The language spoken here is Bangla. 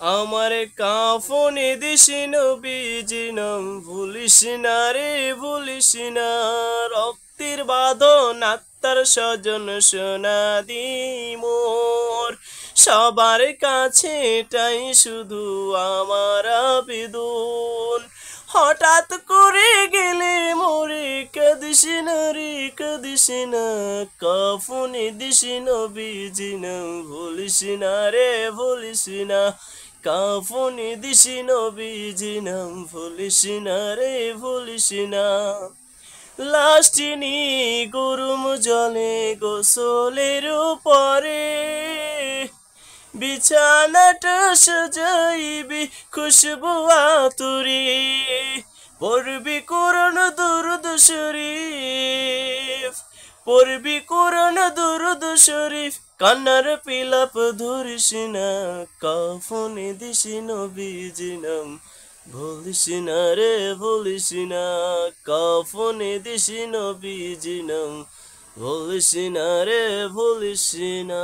আমার কাফনে দিস নবীজি নাম ভুলিস না রে ভুলিস না রক্তের বাঁধন আত্মার স্বজন সোনা দি মোর সবার কাছে এটাই শুধু আমার আবেদন হঠাৎ করে গেলে মরে কাঁদিস না রে কাঁদিস না কাফনে দিস নবীজি নাম ভুলিস না রে ভুলিস না কাফনে দিস নবীজি নাম ভুলিস না রে ভুলিস না লাশটি নি গরম জলে গোসলের পরে বিছানাটা সাজাইবি খুশবু আতুরি পড়বি কোরআন দুরূদ শরীফ পড়বি কোরআন দুরূদ শরীফ কান্নার বিলাপ ধরিস না কাফনে দিস নবীজি নাম ভুলিস না রে ভুলিস না কাফনে দিস নবীজি নাম ভুলিস না রে ভুলিস না।